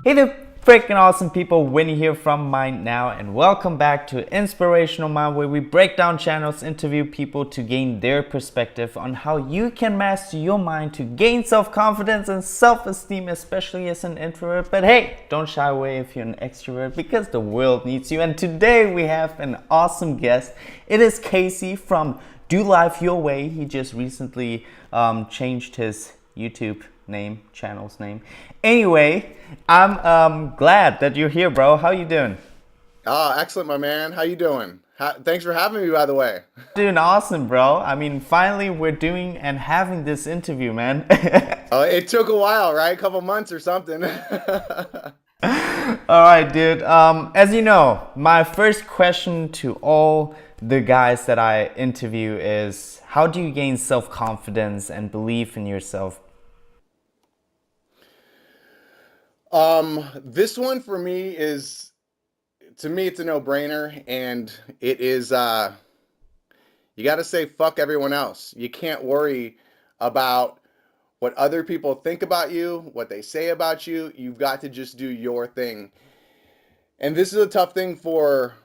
Hey there, freaking awesome people, Winnie here from Mind Now, and welcome back to Inspirational Mind, where we break down channels, interview people to gain their perspective on how you can master your mind to gain self-confidence and self-esteem, especially as an introvert. But hey, don't shy away if you're an extrovert because the world needs you. And today we have an awesome guest. It is Casey from Do Life Your Way. He just recently changed his YouTube channel's name. Anyway, I'm glad that you're here, bro. How you doing? Oh, excellent, my man. How you doing? Thanks for having me, by the way. Doing awesome, bro. I mean, finally we're doing and having this interview, man. Oh, it took a while, right? A couple months or something. All right, dude. As you know, my first question to all the guys that I interview is, how do you gain self-confidence and belief in yourself? This one for me is, to me, it's a no-brainer, and it is, you got to say fuck everyone else. You can't worry about what other people think about you, what they say about you. You've got to just do your thing. And this is a tough thing for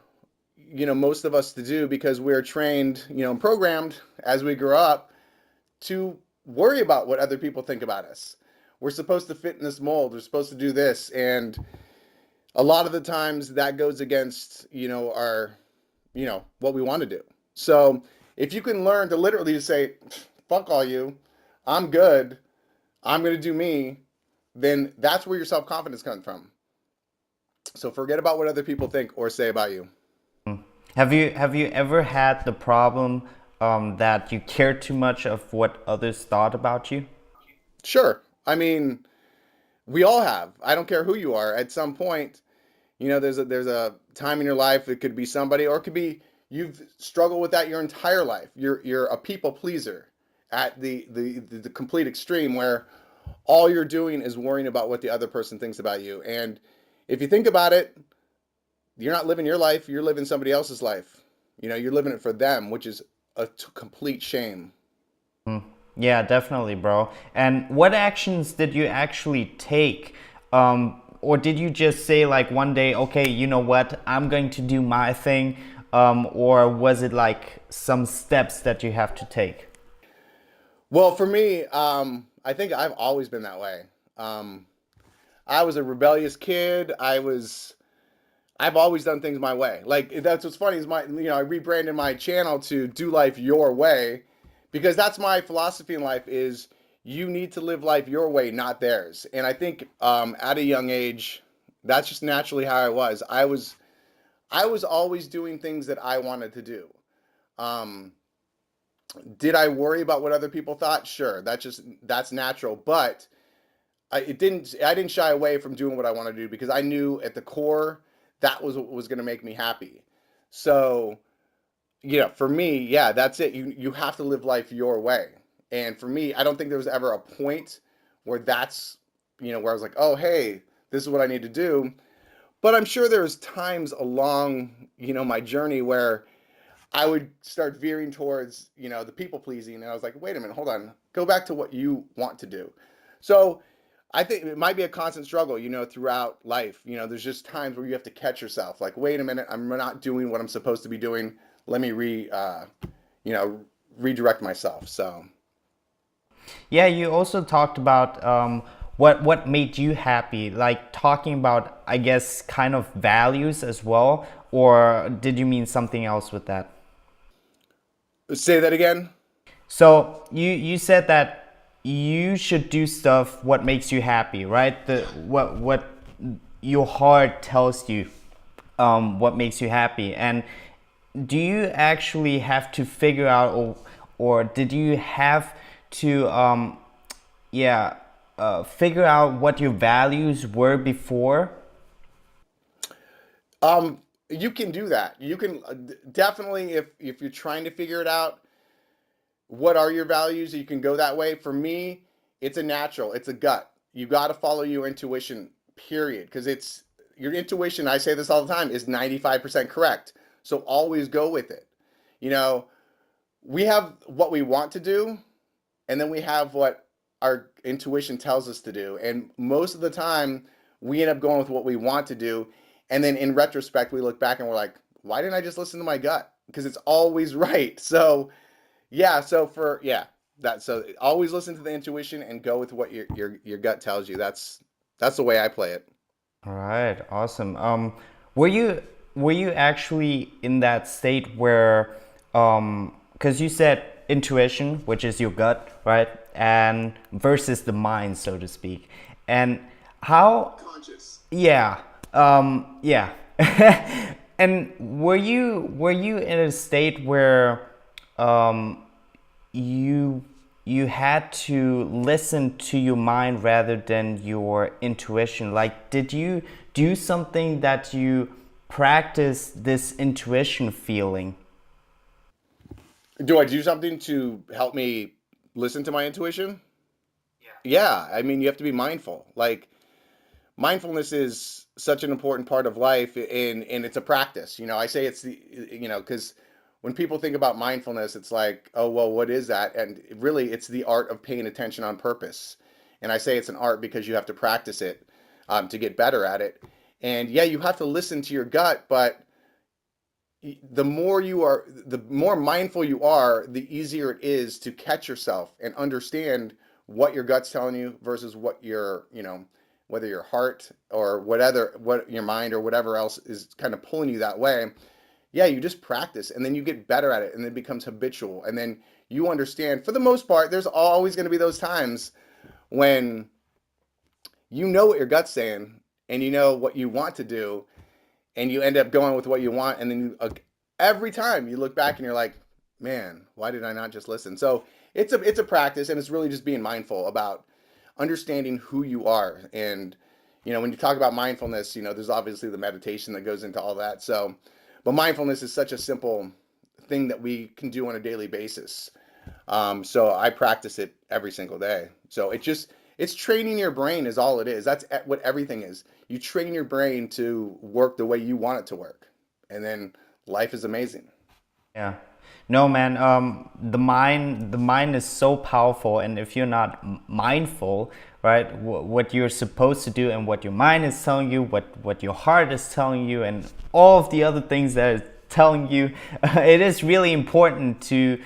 most of us to do because we're trained, and programmed as we grow up to worry about what other people think about us. We're supposed to fit in this mold. We're supposed to do this, and a lot of the times that goes against our what we want to do. So if you can learn to literally just say fuck all you, I'm good, I'm going to do me, then that's where your self-confidence comes from. So forget about what other people think or say about you. Have you ever had the problem that you care too much of what others thought about you? Sure. I mean, we all have. I don't care who you are. At some point, there's a time in your life. It could be somebody, or it could be you've struggled with that your entire life. You're a people pleaser at the complete extreme where all you're doing is worrying about what the other person thinks about you. And if you think about it, you're not living your life. You're living somebody else's life. You're living it for them, which is a complete shame. Yeah, definitely, bro. And what actions did you actually take? Or did you just say like one day, okay, you know what, I'm going to do my thing? Or was it like some steps that you have to take? Well, for me, I think I've always been that way. Um, I was a rebellious kid. I've always done things my way. Like that's what's funny is I rebranded my channel to Do Life Your Way because that's my philosophy in life is you need to live life your way, not theirs. And I think at a young age, that's just naturally how I was. I was always doing things that I wanted to do. Um, did I worry about what other people thought? Sure, that's natural, but I didn't shy away from doing what I want to do because I knew at the core that was what was going to make me happy. So, for me, yeah, that's it. You have to live life your way. And for me, I don't think there was ever a point where where I was like, "Oh, hey, this is what I need to do." But I'm sure there was times along, my journey where I would start veering towards, the people pleasing, and I was like, "Wait a minute, hold on. Go back to what you want to do." So, I think it might be a constant struggle, throughout life. There's just times where you have to catch yourself. Like, wait a minute, I'm not doing what I'm supposed to be doing. Let me you know, redirect myself. So, Yeah, you also talked about what made you happy, like talking about, I guess, kind of values as well, or did you mean something else with that? say that again. So you said that you should do stuff what makes you happy, right? The what your heart tells you what makes you happy. And do you actually have to figure out, or did you have to yeah figure out what your values were before? You can do that. You can definitely, if you're trying to figure it out, what are your values? You can go that way. For me, it's a natural. It's a gut. You got to follow your intuition. Period. Because it's your intuition. I say this all the time is 95% correct. So always go with it. You know, we have what we want to do, and then we have what our intuition tells us to do. And most of the time, we end up going with what we want to do. And then in retrospect, we look back and we're like, why didn't I just listen to my gut? Because it's always right. So yeah, so for yeah, that so always listen to the intuition and go with what your gut tells you. That's the way I play it. All right, awesome. Were you were you actually in that state where, because you said intuition, which is your gut, right, and versus the mind, so to speak, and how? Conscious. Yeah, yeah. And were you in a state where um, you you had to listen to your mind rather than your intuition? Like, did you do something that you practice this intuition feeling? Do I do something to help me listen to my intuition? Yeah, I mean, you have to be mindful. Like mindfulness is such an important part of life, and it's a practice. I say it's the because when people think about mindfulness, it's like, oh well, what is that? And really, it's the art of paying attention on purpose. And I say it's an art because you have to practice it to get better at it. And yeah, you have to listen to your gut, but the more mindful you are, the easier it is to catch yourself and understand what your gut's telling you versus what whether your heart or what your mind or whatever else is kind of pulling you that way. Yeah, you just practice and then you get better at it and it becomes habitual. And then you understand, for the most part, there's always going to be those times when you know what your gut's saying and you know what you want to do and you end up going with what you want, and then every time you look back and you're like, man, why did I not just listen? So it's a practice, and it's really just being mindful about understanding who you are. And when you talk about mindfulness, there's obviously the meditation that goes into all that. So but mindfulness is such a simple thing that we can do on a daily basis. So I practice it every single day. So it's training your brain is all it is. That's what everything is. You train your brain to work the way you want it to work, and then life is amazing. Yeah. No, man, the mind is so powerful, and if you're not mindful, right, what you're supposed to do and what your mind is telling you, what your heart is telling you, and all of the other things that it's telling you, it is really important to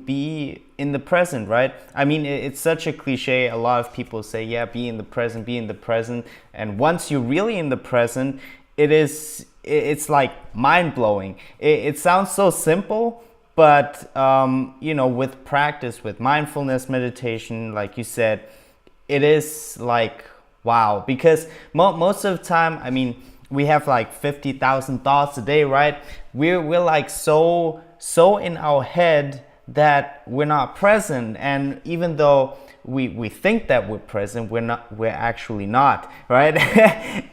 be in the present, right? I mean, it's such a cliche. A lot of people say, yeah, be in the present, be in the present. And once you're really in the present, it's like mind blowing. It sounds so simple, but with practice, with mindfulness meditation, like you said, it is like wow. Because most of the time, I mean, we have like 50,000 thoughts a day, right? We're like so in our head that we're not present, and even though we think that we're present, we're actually not, right?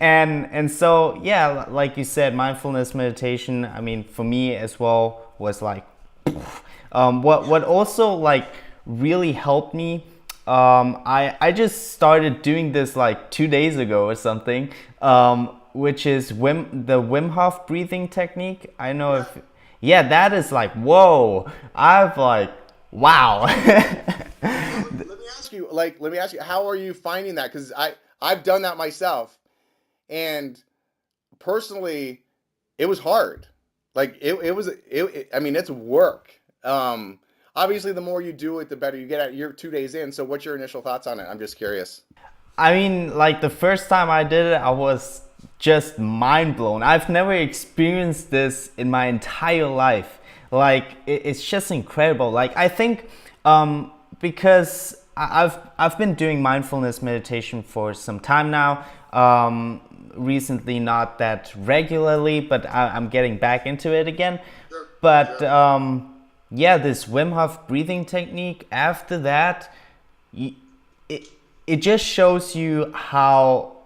And so yeah, like you said, mindfulness meditation, I mean, for me as well, was like what also like really helped me. I just started doing this like 2 days ago or something, which is the Wim Hof breathing technique. I know if yeah, that is like whoa. I've like wow. Let me ask you, how are you finding that? Because I've done that myself, and personally, it was hard. Like I mean, it's work. Obviously, the more you do it, the better you get at it. You're 2 days in, so what's your initial thoughts on it? I'm just curious. I mean, like the first time I did it, I was just mind blown. I've never experienced this in my entire life. Like it's just incredible. Like I think because I've been doing mindfulness meditation for some time now. Recently, not that regularly, but I'm getting back into it again. Sure, But sure. yeah, this Wim Hof breathing technique. After that, it it just shows you how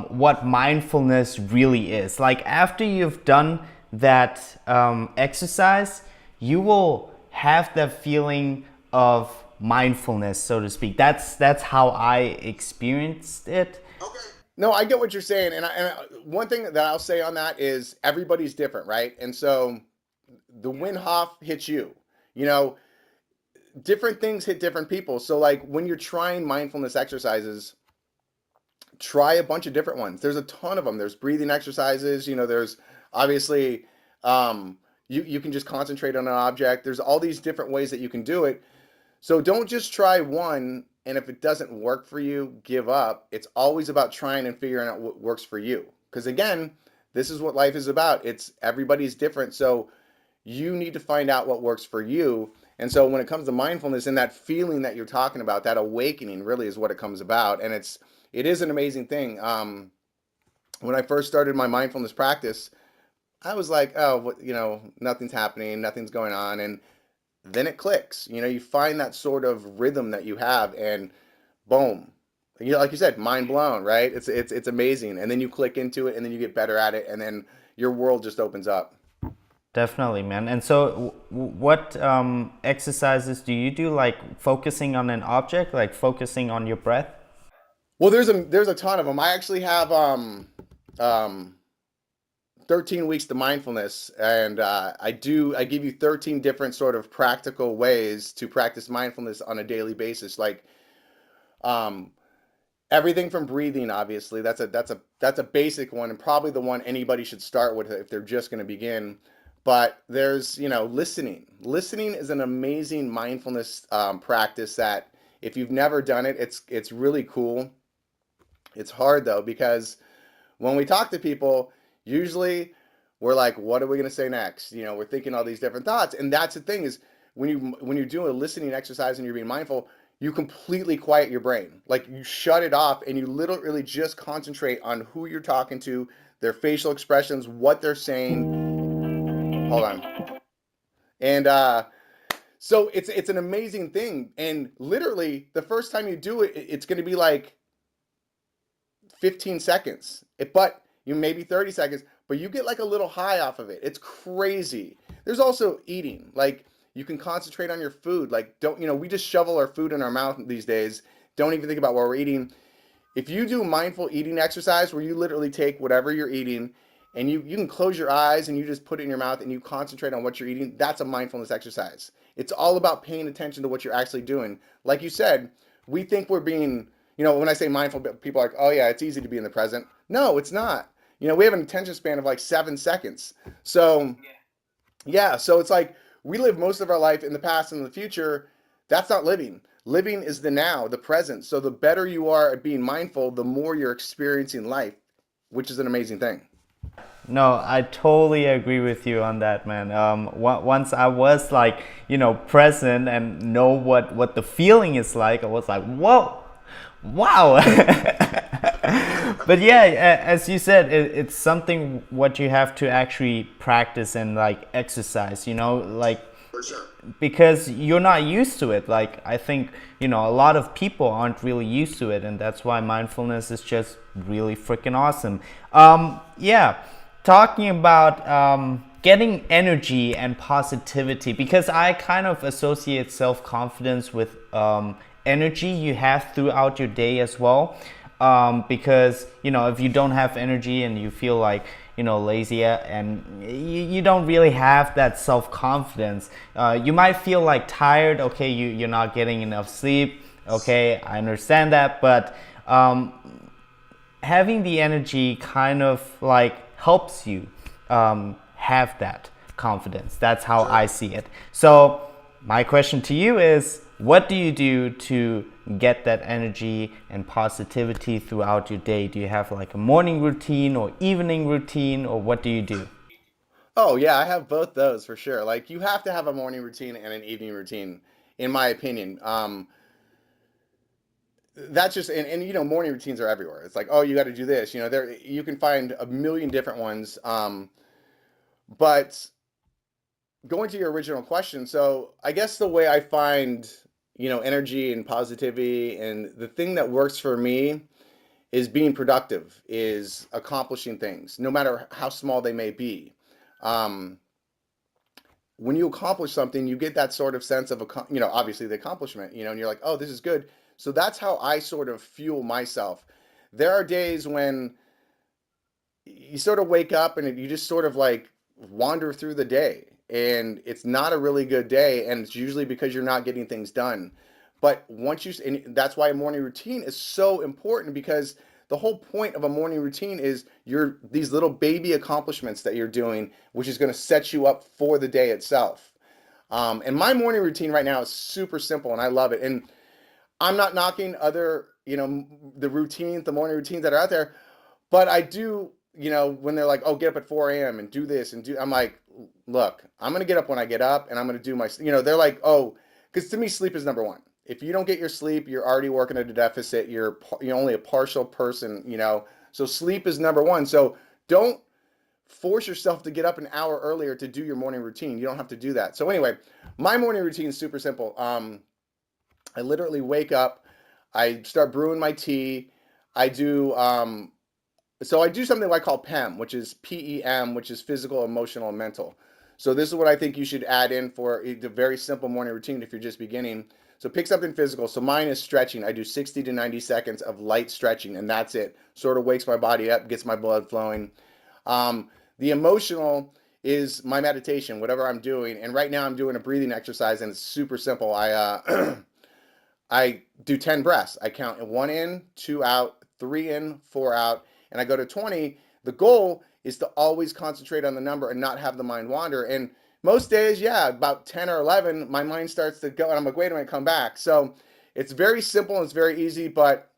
what mindfulness really is. Like after you've done that exercise, you will have that feeling of mindfulness, so to speak. That's how I experienced it. Okay. No, I get what you're saying, one thing that I'll say on that is everybody's different, right? And so the Win Hof hits you. You know, different things hit different people. So like when you're trying mindfulness exercises, try a bunch of different ones. There's a ton of them. There's breathing exercises. There's obviously you can just concentrate on an object. There's all these different ways that you can do it. So don't just try one, and if it doesn't work for you, give up. It's always about trying and figuring out what works for you. Because again, this is what life is about. It's everybody's different. So you need to find out what works for you. And so when it comes to mindfulness and that feeling that you're talking about, that awakening really is what it comes about. And it is an amazing thing. When I first started my mindfulness practice, I was like, oh, nothing's happening, nothing's going on. And then it clicks. You find that sort of rhythm that you have, and boom, like you said, mind blown, right? It's amazing, and then you click into it, and then you get better at it, and then your world just opens up. Definitely, man. And so, what exercises do you do? Like focusing on an object, like focusing on your breath? Well, there's a ton of them. I actually have um 13 weeks to mindfulness, and I give you 13 different sort of practical ways to practice mindfulness on a daily basis, like um everything from breathing. Obviously, that's a basic one, and probably the one anybody should start with if they're just going to begin. But there's listening. Listening is an amazing mindfulness practice that if you've never done it, it's really cool. It's hard though, because when we talk to people, usually we're like, what are we going to say next? We're thinking all these different thoughts. And that's the thing, is when you're doing a listening exercise and you're being mindful, you completely quiet your brain. Like, you shut it off and you literally just concentrate on who you're talking to, their facial expressions, what they're saying. Hold on. And so it's an amazing thing. And literally the first time you do it, it's going to be like 15 seconds, but you maybe 30 seconds, but you get like a little high off of it. It's crazy. There's also eating. Like, you can concentrate on your food. Like, don't, we just shovel our food in our mouth these days. Don't even think about what we're eating. If you do mindful eating exercise where you literally take whatever you're eating and you can close your eyes and you just put it in your mouth and you concentrate on what you're eating, that's a mindfulness exercise. It's all about paying attention to what you're actually doing. Like you said, we think we're being, when I say mindful, people are like, oh yeah, it's easy to be in the present. No, it's not. We have an attention span of like 7 seconds. So yeah, so it's like we live most of our life in the past and in the future. That's not living. Living is the now, the present. So the better you are at being mindful, the more you're experiencing life, which is an amazing thing. No, I totally agree with you on that, man. Once I was like, present and know what the feeling is like, I was like, whoa, wow. But yeah, as you said, it's something what you have to actually practice and like exercise, like For sure. because you're not used to it. Like, I think, a lot of people aren't really used to it, and that's why mindfulness is just really freaking awesome. Yeah, talking about getting energy and positivity, because I kind of associate self-confidence with energy you have throughout your day as well. Because if you don't have energy and you feel like lazy, and you don't really have that self-confidence, you might feel like tired. Okay, you're not getting enough sleep. Okay, I understand that, but having the energy kind of like helps you have that confidence. That's how I see it. So my question to you is, what do you do to get that energy and positivity throughout your day? Do you have like a morning routine or evening routine, or what do you do? Oh yeah, I have both those for sure. Like, you have to have a morning routine and an evening routine, in my opinion. That's just, and morning routines are everywhere. It's like, oh, you got to do this. There you can find a million different ones. But going to your original question, so I guess the way I find, energy and positivity, and the thing that works for me is being productive, is accomplishing things, no matter how small they may be. Um, when you accomplish something, you get that sort of sense of, obviously the accomplishment, and you're like, oh, this is good. So that's how I sort of fuel myself. There are days when you sort of wake up and you just sort of like wander through the day, and it's not a really good day, and it's usually because you're not getting things done. But once you, and that's why a morning routine is so important, because the whole point of a morning routine is these little baby accomplishments that you're doing, which is going to set you up for the day itself. And my morning routine right now is super simple, and I love it. And I'm not knocking other, the morning routines that are out there, but I do, when they're like, oh, get up at 4 a.m. and do this and do, I'm like, look, I'm going to get up when I get up and I'm going to do my, they're like, oh, because to me, sleep is number one. If you don't get your sleep, you're already working at a deficit. You're only a partial person, so sleep is number one. So don't force yourself to get up an hour earlier to do your morning routine. You don't have to do that. So anyway, my morning routine is super simple. I literally wake up, I start brewing my tea. I do so I do something I call PEM, which is PEM, which is physical, emotional, and mental. So this is what I think you should add in for a very simple morning routine if you're just beginning. So pick something physical. So mine is stretching. I do 60 to 90 seconds of light stretching, and that's it. Sort of wakes my body up, gets my blood flowing. The emotional is my meditation, whatever I'm doing. And right now I'm doing a breathing exercise, and it's super simple. I do 10 breaths. I count 1 in, 2 out, 3 in, 4 out, and I go to 20. The goal is to always concentrate on the number and not have the mind wander. And most days, yeah, about 10 or 11, my mind starts to go, and I'm like, wait a minute, come back. So it's very simple and it's very easy, but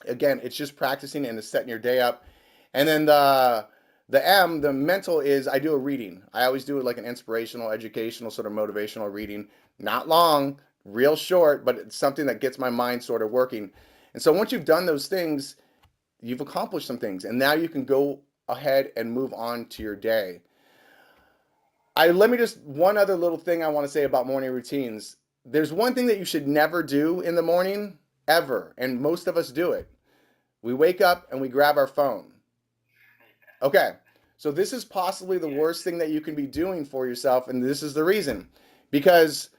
again, it's just practicing and it's setting your day up. And then the mental is I do a reading. I always do it like an inspirational, educational, sort of motivational reading. Not long, real short, but it's something that gets my mind sort of working. And so once you've done those things, you've accomplished some things, and now you can go ahead and move on to your day. One other little thing I want to say about morning routines. There's one thing that you should never do in the morning, ever, and most of us do it. We wake up and we grab our phone. Okay, so this is possibly the worst thing that you can be doing for yourself, and this is the reason. Because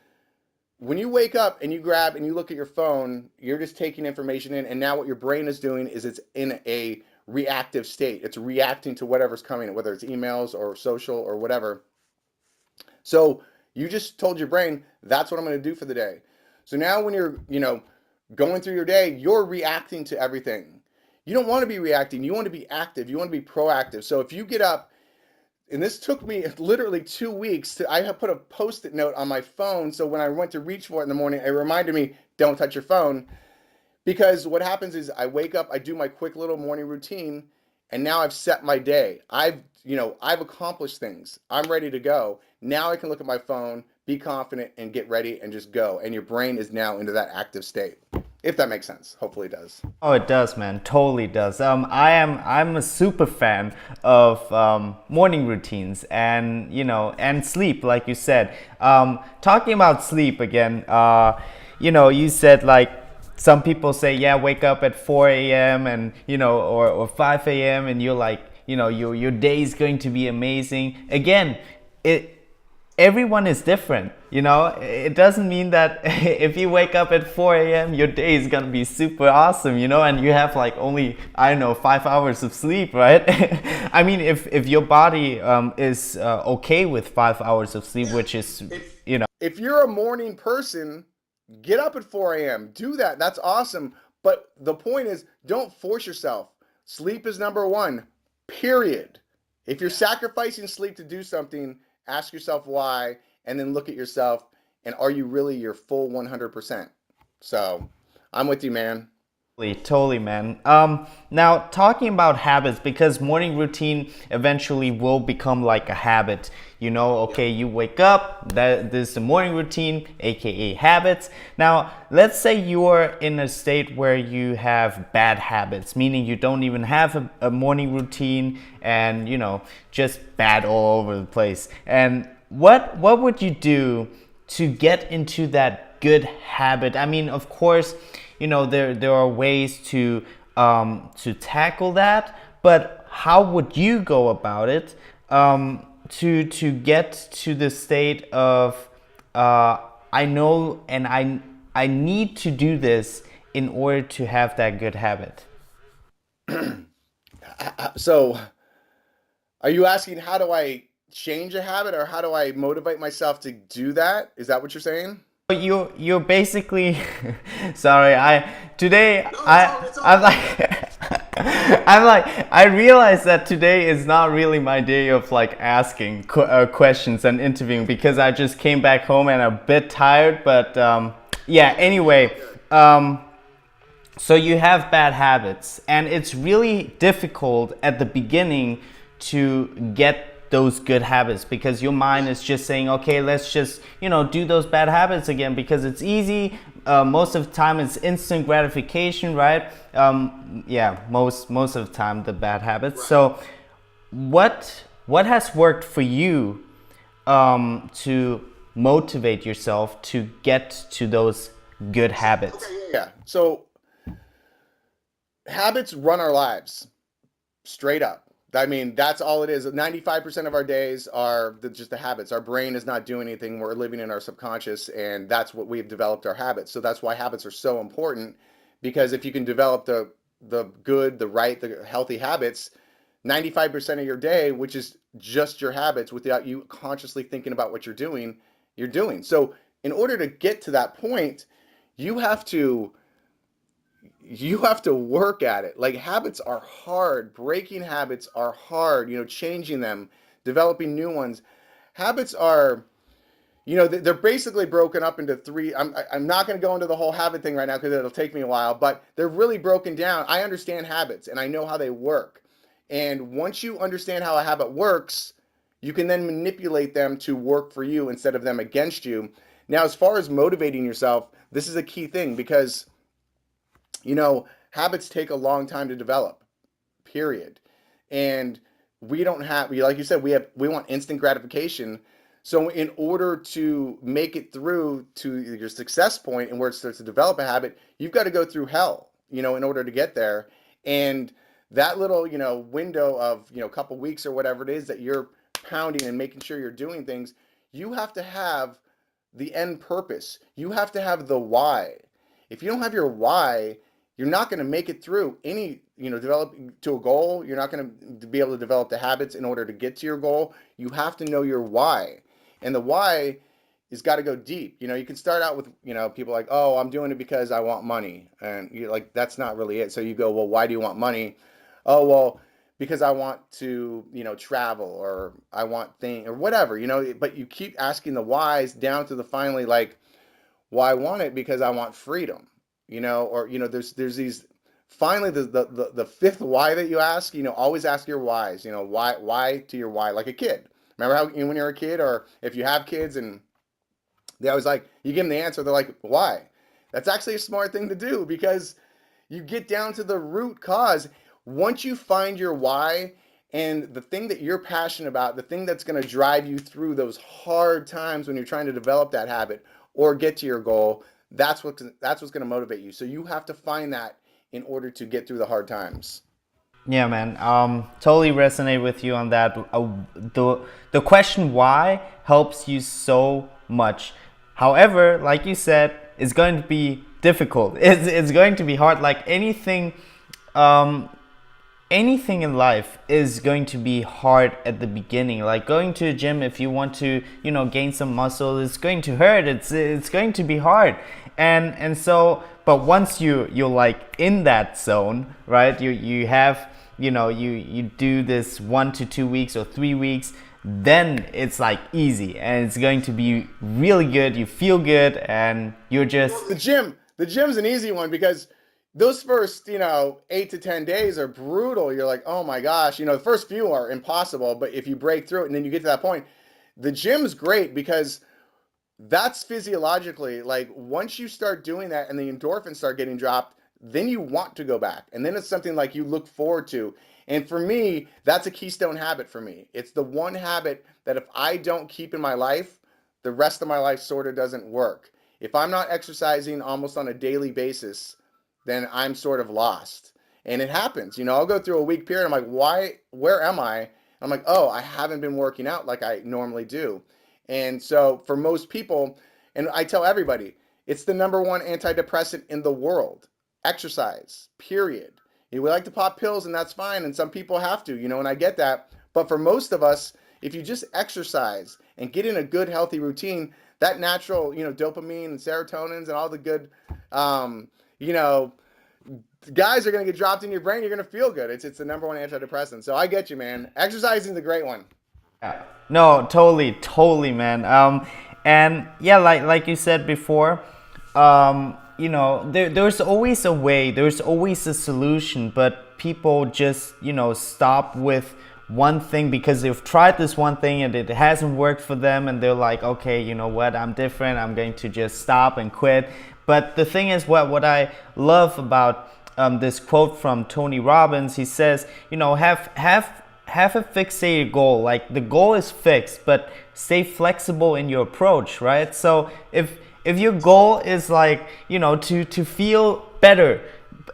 when you wake up and you grab and you look at your phone, you're just taking information in, and now what your brain is doing is it's in a reactive state. It's reacting to whatever's coming, whether it's emails or social or whatever. So you just told your brain, that's what I'm going to do for the day. So now when you're, going through your day, you're reacting to everything. You don't want to be reacting. You want to be active. You want to be proactive. So if you get up, and this took me literally 2 weeks. I have put a Post-it note on my phone, so when I went to reach for it in the morning, it reminded me, don't touch your phone. Because what happens is I wake up, I do my quick little morning routine, and now I've set my day. I've accomplished things. I'm ready to go. Now I can look at my phone, be confident, and get ready and just go. And your brain is now into that active state. If that makes sense. Hopefully it does. Oh, it does, man. Totally does. I'm a super fan of morning routines and and sleep, like you said. Talking about sleep again, you said like some people say, yeah, wake up at 4 a.m. and or 5 a.m. and you're like, your day is going to be amazing. Again, everyone is different. It doesn't mean that if you wake up at 4 a.m. your day is gonna be super awesome, and you have like only 5 hours of sleep, right? I mean, if your body is okay with 5 hours of sleep, which is if you're a morning person, get up at 4 a.m. Do that. That's awesome. But the point is, don't force yourself. Sleep is number one, period. If you're sacrificing sleep to do something, ask yourself why, and then look at yourself, and are you really your full 100%? So I'm with you, man. Totally, man. Now talking about habits, because morning routine eventually will become like a habit. Okay, you wake up, this is the morning routine, aka habits. Now, let's say you're in a state where you have bad habits, meaning you don't even have a morning routine and just bad all over the place. And what would you do to get into that good habit? I mean, of course, there are ways to tackle that, but how would you go about it to get to the state of I know and I need to do this in order to have that good habit? So are you asking how do I change a habit, or how do I motivate myself to do that? Is that what you're saying? You're basically sorry. No, it's all I'm right. like I'm like, I realized that today is not really my day of like asking questions and interviewing because I just came back home and I'm a bit tired. But yeah, anyway, um, so you have bad habits, and it's really difficult at the beginning to get those good habits because your mind is just saying, okay, let's just do those bad habits again because it's easy. Most of the time, it's instant gratification, right? Yeah, most of the time, the bad habits. So, what has worked for you to motivate yourself to get to those good habits? Yeah. So habits run our lives straight up. I mean, that's all it is. 95% of our days are just the habits. Our brain is not doing anything. We're living in our subconscious, and that's what we've developed our habits. So that's why habits are so important, because if you can develop the good, the right, the healthy habits, 95% of your day, which is just your habits without you consciously thinking about what you're doing. So in order to get to that point, you have to you have to work at it. Like habits are hard. Breaking habits are hard, changing them, developing new ones. Habits are, they're basically broken up into three. I'm not going to go into the whole habit thing right now because it'll take me a while, but they're really broken down. I understand habits and I know how they work. And once you understand how a habit works, you can then manipulate them to work for you instead of them against you. Now, as far as motivating yourself, this is a key thing because habits take a long time to develop, period. And we don't have, like you said, we want instant gratification. So in order to make it through to your success point and where it starts to develop a habit, you've got to go through hell, in order to get there. And that little, window of, a couple weeks or whatever it is that you're pounding and making sure you're doing things, you have to have the end purpose. You have to have the why. If you don't have your why, you're not going to make it through any, develop to a goal. You're not going to be able to develop the habits in order to get to your goal. You have to know your why. And the why has got to go deep. You can start out with, people like, oh, I'm doing it because I want money. And you're like, that's not really it. So you go, well, why do you want money? Oh, well, because I want to, travel, or I want thing or whatever, but you keep asking the whys down to the finally, like, well, I want it because I want freedom, or there's these finally the fifth why that you ask, always ask your whys, why to your why, like a kid. Remember how when you're a kid, or if you have kids and they always like you give them the answer, they're like, why? That's actually a smart thing to do because you get down to the root cause. Once you find your why and the thing that you're passionate about, the thing that's going to drive you through those hard times when you're trying to develop that habit or get to your goal, that's what's going to motivate you. So you have to find that in order to get through the hard times. Yeah, man. Totally resonate with you on that. The question why helps you so much. However, like you said, it's going to be difficult. It's going to be hard. Like um, anything in life is going to be hard at the beginning. Like going to a gym, if you want to, gain some muscle, it's going to hurt. It's going to be hard. And so, but once you're like in that zone, right? You have, you do this 1 to 2 weeks or 3 weeks, then it's like easy and it's going to be really good. You feel good and you're just The gym's an easy one because those first, 8 to 10 days are brutal. You're like, oh my gosh, the first few are impossible, but if you break through it and then you get to that point, the gym's great because that's physiologically, like once you start doing that and the endorphins start getting dropped, then you want to go back. And then it's something like you look forward to. And for me, that's a keystone habit for me. It's the one habit that if I don't keep in my life, the rest of my life sort of doesn't work. If I'm not exercising almost on a daily basis, then I'm sort of lost. And it happens, I'll go through a week period. I'm like, why, where am I? I'm like, oh, I haven't been working out like I normally do. And so for most people, and I tell everybody, it's the number one antidepressant in the world. Exercise, period. We like to pop pills and that's fine. And some people have to, and I get that. But for most of us, if you just exercise and get in a good, healthy routine, that natural, dopamine and serotonins and all the good, you know, Guys are going to get dropped in your brain. You're going to feel good. It's the number one antidepressant. So I get you, man. Exercising is a great one. Yeah. No, totally, totally, man. And yeah, like you said before, there's always a way, there's always a solution, but people just, stop with one thing because they've tried this one thing and it hasn't worked for them, and they're like, okay, you know what, I'm different, I'm going to just stop and quit. But the thing is, what I love about this quote from Tony Robbins, he says, have a fixated goal. Like, the goal is fixed, but stay flexible in your approach, right? So if your goal is like, to feel better,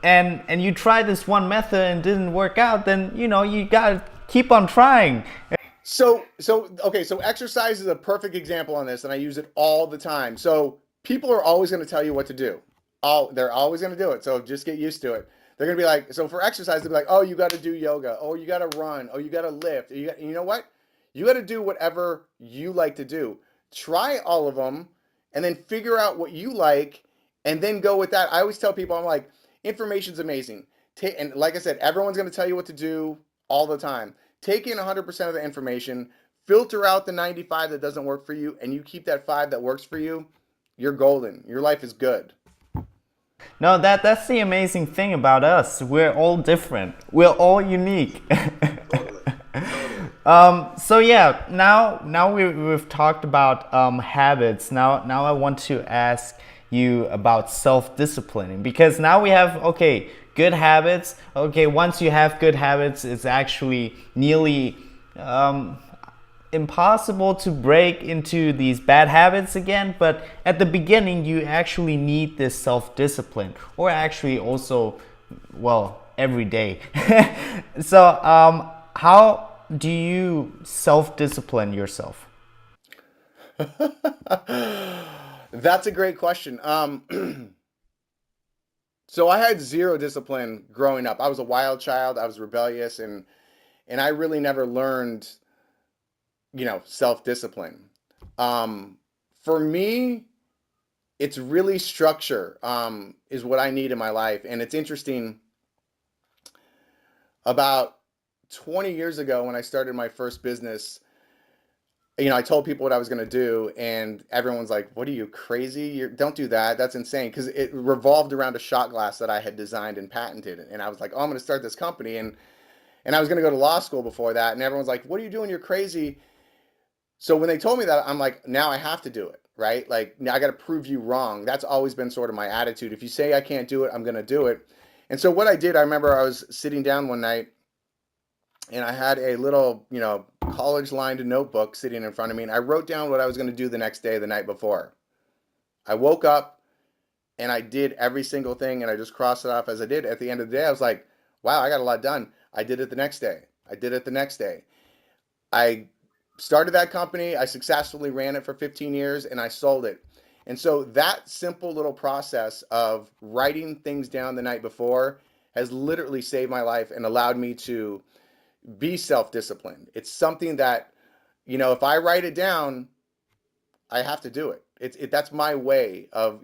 and you try this one method and didn't work out, then you gotta keep on trying. So exercise is a perfect example on this, and I use it all the time. So people are always going to tell you what to do. They're always going to do it. So just get used to it. They're going to be like, so for exercise, they'll be like, oh, you got to do yoga. Oh, you got to run. Oh, you got to lift. You know what? You got to do whatever you like to do. Try all of them, and then figure out what you like, and then go with that. I always tell people, I'm like, information's amazing. And like I said, everyone's going to tell you what to do all the time. Take in 100% of the information, filter out the 95 that doesn't work for you, and you keep that 5 that works for you. You're golden. Your life is good. No, that's the amazing thing about us. We're all different. We're all unique. Totally. Totally. So yeah, now we've talked about habits. Now I want to ask you about self-disciplining, because now we have, okay, good habits. Okay, once you have good habits, it's actually nearly impossible to break into these bad habits again. But at the beginning, you actually need this self-discipline, or actually also, well, every day. So how do you self-discipline yourself? That's a great question. So I had zero discipline growing up. I was a wild child. I was rebellious, and I really never learned, self-discipline. Um, for me, it's really structure, is what I need in my life. And it's interesting, about 20 years ago when I started my first business, I told people what I was going to do, and everyone's like, "What are you, crazy? Don't do that. That's insane." Because it revolved around a shot glass that I had designed and patented. And I was like, "Oh, I'm going to start this company." And I was going to go to law school before that. And everyone's like, "What are you doing? You're crazy." So when they told me that, I'm like, now I have to do it, right? Like, now I got to prove you wrong. That's always been sort of my attitude. If you say I can't do it, I'm going to do it. And so what I did, I remember I was sitting down one night, and I had a little, college lined notebook sitting in front of me, and I wrote down what I was going to do the next day, the night before. I woke up and I did every single thing, and I just crossed it off as I did. At the end of the day, I was like, wow, I got a lot done. I did it the next day. I did it the next day. I started that company. I successfully ran it for 15 years, and I sold it. And so that simple little process of writing things down the night before has literally saved my life and allowed me to be self-disciplined. It's something that, if I write it down, I have to do it. That's my way of,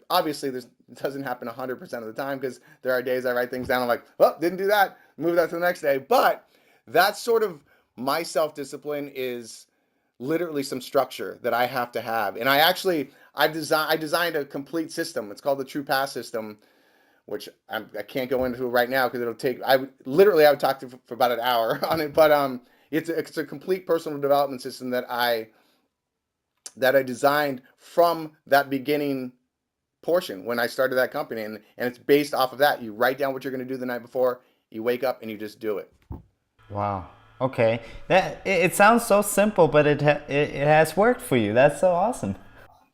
obviously this doesn't happen 100% of the time, because there are days I write things down. I'm like, well, didn't do that. Move that to the next day. But that's sort of my self-discipline, is literally some structure that I have to have. And I designed a complete system. It's called the True Path system, which I can't go into right now because it'll take. I would talk to for about an hour on it. But it's a complete personal development system that I designed from that beginning portion when I started that company, and it's based off of that. You write down what you're going to do the night before. You wake up and you just do it. Wow. Okay. It sounds so simple, but it has worked for you. That's so awesome.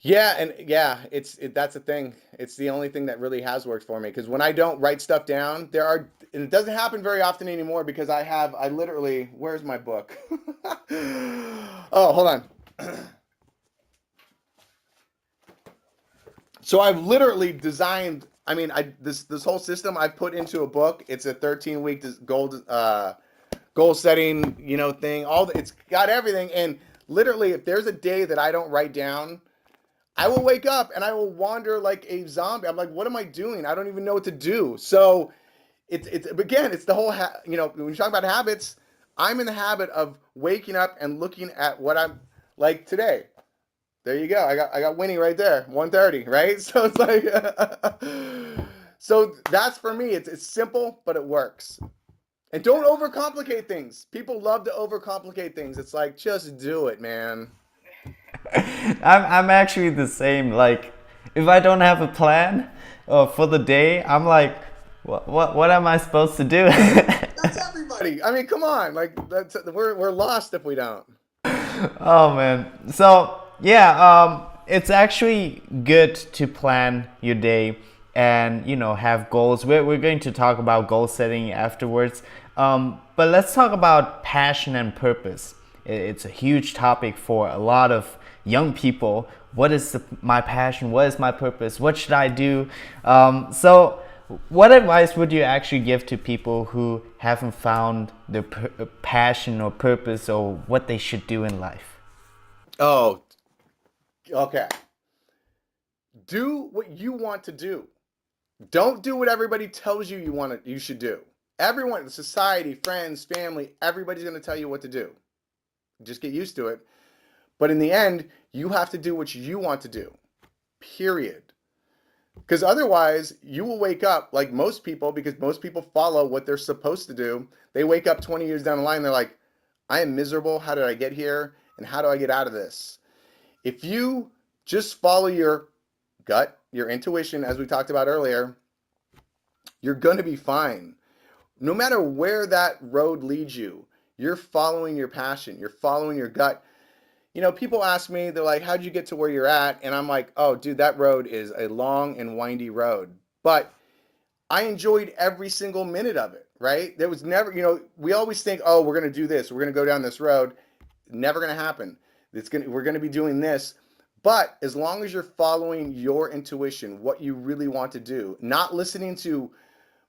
Yeah, and yeah, that's the thing. It's the only thing that really has worked for me, because when I don't write stuff down, and it doesn't happen very often anymore, because I literally, where's my book? Oh, hold on. So I've literally designed, I mean, this whole system I've put into a book. It's a 13-week goal setting, thing. It's got everything, and literally, if there's a day that I don't write down, I will wake up and I will wander like a zombie. I'm like, what am I doing? I don't even know what to do. So it's again, it's the whole when you talk about habits, I'm in the habit of waking up and looking at what I'm like today. There you go. I got Winnie right there, 1:30, right? So it's like, so that's for me. It's simple, but it works. And don't overcomplicate things. People love to overcomplicate things. It's like just do it, man. I'm actually the same. Like, if I don't have a plan for the day, I'm like, what am I supposed to do? That's everybody. I mean, come on. Like we're lost if we don't. Oh man. So yeah, it's actually good to plan your day and have goals. We're going to talk about goal setting afterwards. But let's talk about passion and purpose. It's a huge topic for a lot of young people. What is my passion? What is my purpose? What should I do? So what advice would you actually give to people who haven't found their passion or purpose or what they should do in life? Oh, okay. Do what you want to do. Don't do what everybody tells you you should do. Everyone, society, friends, family, everybody's going to tell you what to do. Just get used to it. But in the end, you have to do what you want to do. Period. Because otherwise, you will wake up like most people, because most people follow what they're supposed to do. They wake up 20 years down the line, they're like, I am miserable. How did I get here? And how do I get out of this? If you just follow your gut, your intuition, as we talked about earlier, you're going to be fine. No matter where that road leads you, you're following your passion, you're following your gut. People ask me, they're like, how'd you get to where you're at? And I'm like, oh, dude, that road is a long and windy road. But I enjoyed every single minute of it, right? There was never, we always think, oh, we're going to do this, we're going to go down this road. Never going to happen. We're going to be doing this. But as long as you're following your intuition, what you really want to do, not listening to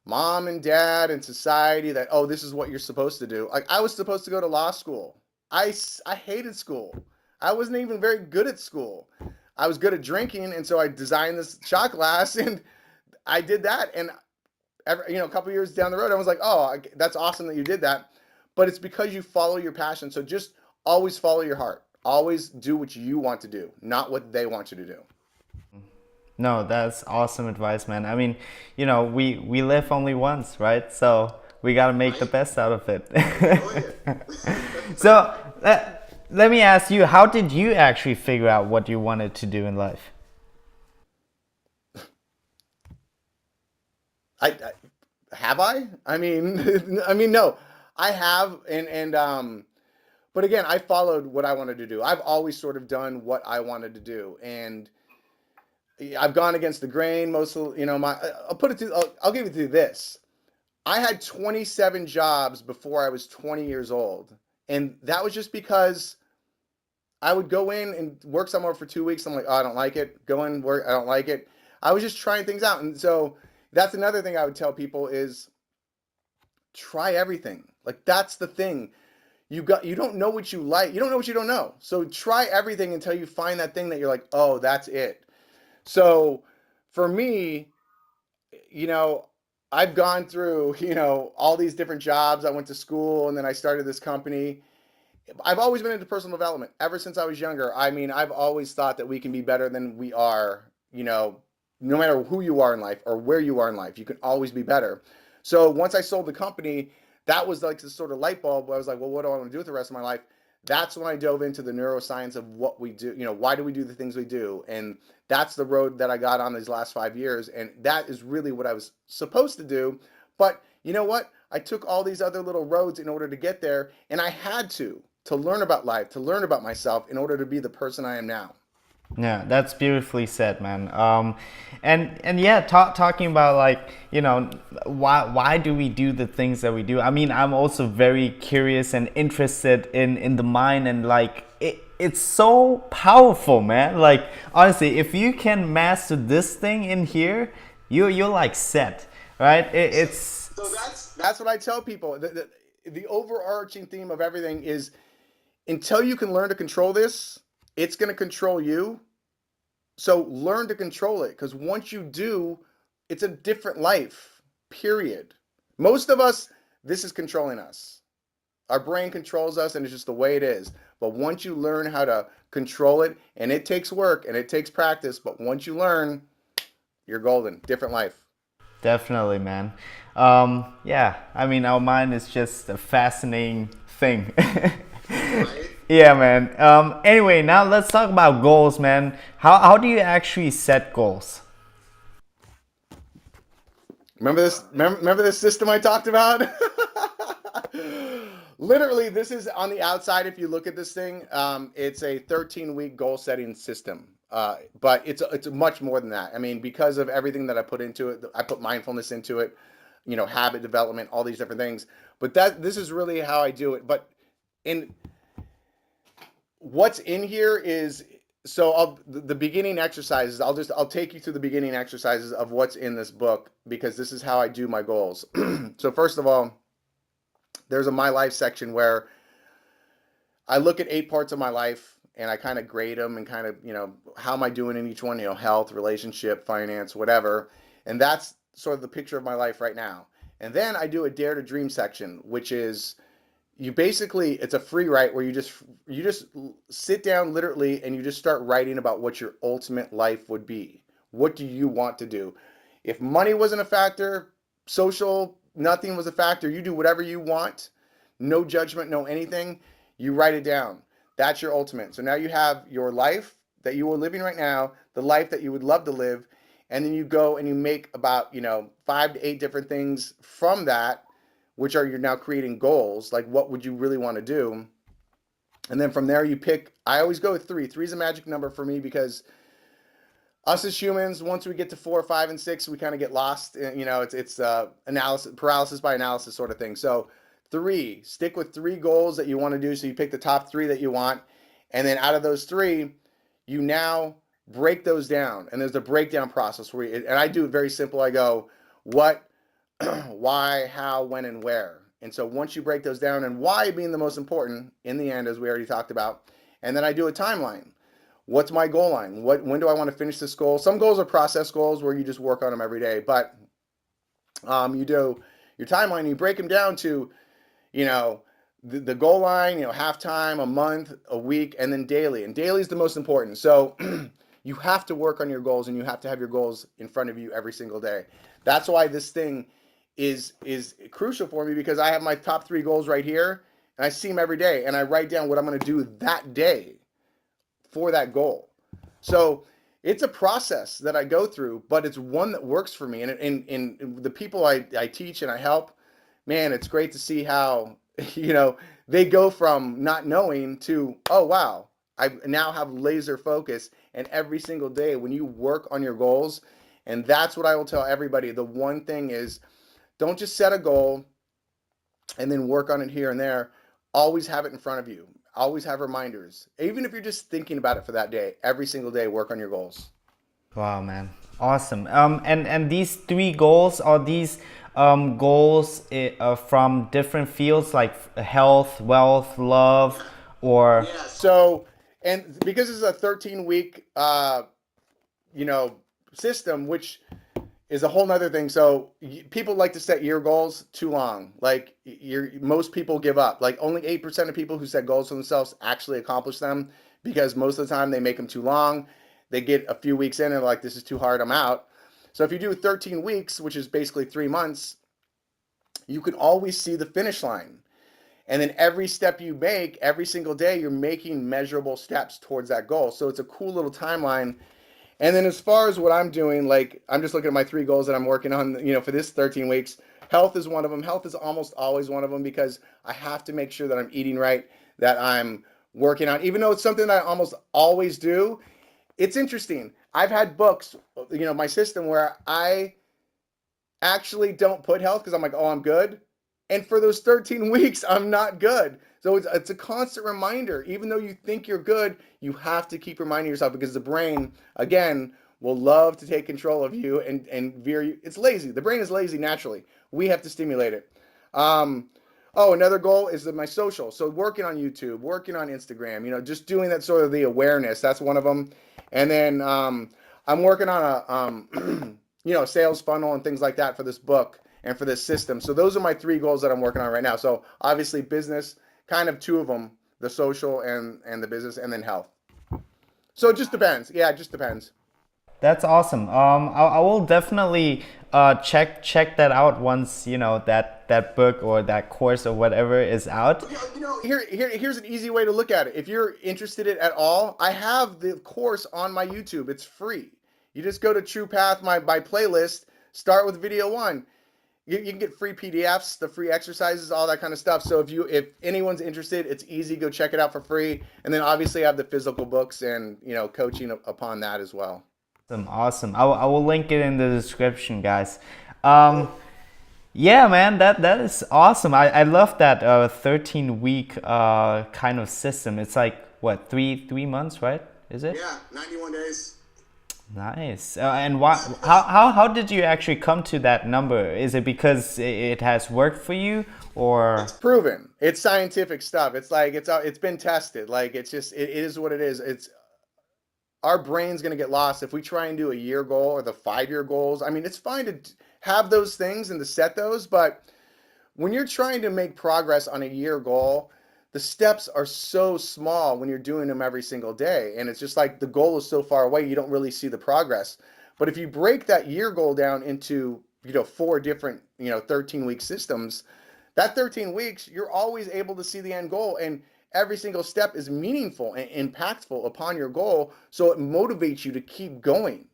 mom and dad and society that, oh, this is what you're supposed to do. Like I was supposed to go to law school. I hated school. I wasn't even very good at school. I was good at drinking, and so I designed this shot glass, and I did that. And a couple years down the road, I was like, oh, that's awesome that you did that. But it's because you follow your passion. So just always follow your heart. Always do what you want to do, not what they want you to do. No, that's awesome advice, man. I mean, we live only once, right? So we got to make the Right? best out of it. Oh yeah. So let me ask you, how did you actually figure out what you wanted to do in life? I have I? I mean, I mean, no, I have, and but again, I followed what I wanted to do. I've always sort of done what I wanted to do, and I've gone against the grain. Most of, my, I'll put it to, I'll give it to this. I had 27 jobs before I was 20 years old, and that was just because I would go in and work somewhere for 2 weeks. I'm like, oh, I don't like it. Go in, work, I don't like it. I was just trying things out, and so that's another thing I would tell people is try everything. Like that's the thing. You don't know what you like. You don't know what you don't know. So try everything until you find that thing that you're like, "Oh, that's it." So for me, you know, I've gone through, all these different jobs. I went to school and then I started this company. I've always been into personal development ever since I was younger. I mean, I've always thought that we can be better than we are, no matter who you are in life or where you are in life, you can always be better. So once I sold the company, that was like this sort of light bulb where I was like, well, what do I want to do with the rest of my life? That's when I dove into the neuroscience of what we do, why do we do the things we do? And that's the road that I got on these last 5 years. And that is really what I was supposed to do. But you know what? I took all these other little roads in order to get there. And I had to learn about life, to learn about myself in order to be the person I am now. Yeah, that's beautifully said, man. And yeah, talking about like why do we do the things that we do? I mean, I'm also very curious and interested in the mind and like it's so powerful, man. Like honestly, if you can master this thing in here, you're like set, right? It's So that's what I tell people. The overarching theme of everything is until you can learn to control this, it's going to control you. So learn to control it, because once you do, it's a different life, period. Most of us, this is controlling us. Our brain controls us, and it's just the way it is. But once you learn how to control it, and it takes work and it takes practice, but once you learn, you're golden. Different life. Definitely, man. Yeah, I mean, our mind is just a fascinating thing. Right. Yeah, man. Anyway, now let's talk about goals, man. How do you actually set goals? Remember this? Remember this system I talked about? Literally, this is on the outside. If you look at this thing, it's a 13-week goal setting system. But it's much more than that. I mean, because of everything that I put into it, I put mindfulness into it, habit development, all these different things. But this is really how I do it. But in what's in here is, so the beginning exercises. I'll take you through the beginning exercises of what's in this book, because this is how I do my goals. So first of all, there's a my life section where I look at 8 parts of my life and I kind of grade them and kind of, how am I doing in each one, health, relationship, finance, whatever. And that's sort of the picture of my life right now. And then I do a dare to dream section, which is, you basically, it's a free write where you just sit down literally and you just start writing about what your ultimate life would be. What do you want to do? If money wasn't a factor, social, nothing was a factor, you do whatever you want, no judgment, no anything, you write it down. That's your ultimate. So now you have your life that you are living right now, the life that you would love to live, and then you go and you make about, 5 to 8 different things from that, which are, you're now creating goals, like what would you really want to do. And then from there you pick, I always go with 3. 3 is a magic number for me, because us as humans, once we get to 4, 5, and 6, we kind of get lost. It's analysis, paralysis by analysis sort of thing. So 3, stick with 3 goals that you want to do. So you pick the top 3 that you want, and then out of those 3, you now break those down. And there's a breakdown process where and I do it very simple. I go, what, why, how, when, and where. And so once you break those down, and why being the most important in the end, as we already talked about, and then I do a timeline. What's my goal line? When do I want to finish this goal? Some goals are process goals where you just work on them every day, but you do your timeline, you break them down to, the goal line, half time, a month, a week, and then daily. And daily is the most important. So you have to work on your goals, and you have to have your goals in front of you every single day. That's why this thing is crucial for me, because I have my top 3 goals right here, and I see them every day, and I write down what I'm going to do that day for that goal. So it's a process that I go through, but it's one that works for me. And the people I teach and I help, man, it's great to see how, they go from not knowing to, oh, wow, I now have laser focus. And every single day when you work on your goals, and that's what I will tell everybody. The one thing is, don't just set a goal and then work on it here and there. Always have it in front of you. Always have reminders. Even if you're just thinking about it for that day, every single day, work on your goals. Wow, man, awesome. And these 3 goals are these goals from different fields like health, wealth, love, or Yeah. So, and because it's a 13-week, you know, system, which is a whole nother thing. So people like to set year goals too long. Like most people give up. Like only 8% of people who set goals for themselves actually accomplish them, because most of the time they make them too long. They get a few weeks in and they're like, this is too hard, I'm out. So if you do 13 weeks, which is basically 3 months, you can always see the finish line. And then every step you make, every single day, you're making measurable steps towards that goal. So it's a cool little timeline. And then as far as what I'm doing, like I'm just looking at my 3 goals that I'm working on, for this 13 weeks. Health is one of them. Health is almost always one of them, because I have to make sure that I'm eating right, that I'm working on, even though it's something that I almost always do. It's interesting. I've had books, my system, where I actually don't put health because I'm like, oh, I'm good. And for those 13 weeks, I'm not good. So it's a constant reminder. Even though you think you're good, you have to keep reminding yourself, because the brain, again, will love to take control of you and veer you. It's lazy. The brain is lazy naturally. We have to stimulate it. Oh, another goal is that my social. So working on YouTube, working on Instagram, just doing that sort of the awareness. That's one of them. And then I'm working on a sales funnel and things like that for this book and for this system. So those are my three goals that I'm working on right now. So obviously business, kind of two of them, the social and the business, and then health. So it just depends. Yeah, it just depends. That's awesome. I will definitely check that out once that book or that course or whatever is out. Here's an easy way to look at it. If you're interested in it at all, I have the course on my YouTube. It's free. You just go to True Path, my playlist, start with video one. You can get free PDFs, the free exercises, all that kind of stuff. So if anyone's interested, it's easy. Go check it out for free. And then obviously I have the physical books and coaching upon that as well. Awesome, awesome. I will link it in the description, guys. Um, yeah, man, that is awesome. I love that 13-week kind of system. It's like what, three months, right? Is it? Yeah, 91 days. Nice. And why? How did you actually come to that number? Is it because it has worked for you, or? It's proven. It's scientific stuff. It's like it's been tested. Like it is what it is. It's our brain's going to get lost if we try and do a year goal or the 5-year goals. I mean, it's fine to have those things and to set those, but when you're trying to make progress on a year goal, the steps are so small when you're doing them every single day. And it's just like the goal is so far away, you don't really see the progress. But if you break that year goal down into, 4 different, 13-week systems, that 13 weeks, you're always able to see the end goal. And every single step is meaningful and impactful upon your goal. So it motivates you to keep going.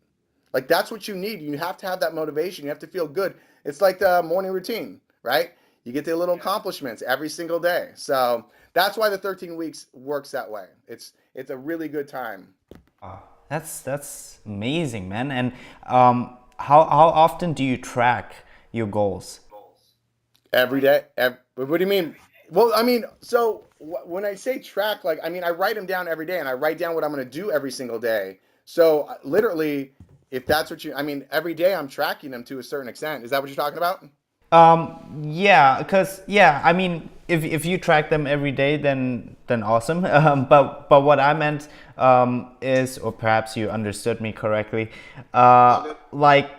Like that's what you need. You have to have that motivation. You have to feel good. It's like the morning routine, right? You get the little accomplishments every single day. So that's why the 13 weeks works that way. It's a really good time. Oh, that's amazing, man. And how often do you track your goals? Every day. What do you mean? Well, I mean, so when I say track, like, I mean, I write them down every day and I write down what I'm going to do every single day. So literally, if that's what I mean, every day I'm tracking them to a certain extent. Is that what you're talking about? Yeah, because yeah, I mean, if you track them every day, then awesome. But what I meant is, or perhaps you understood me correctly. Like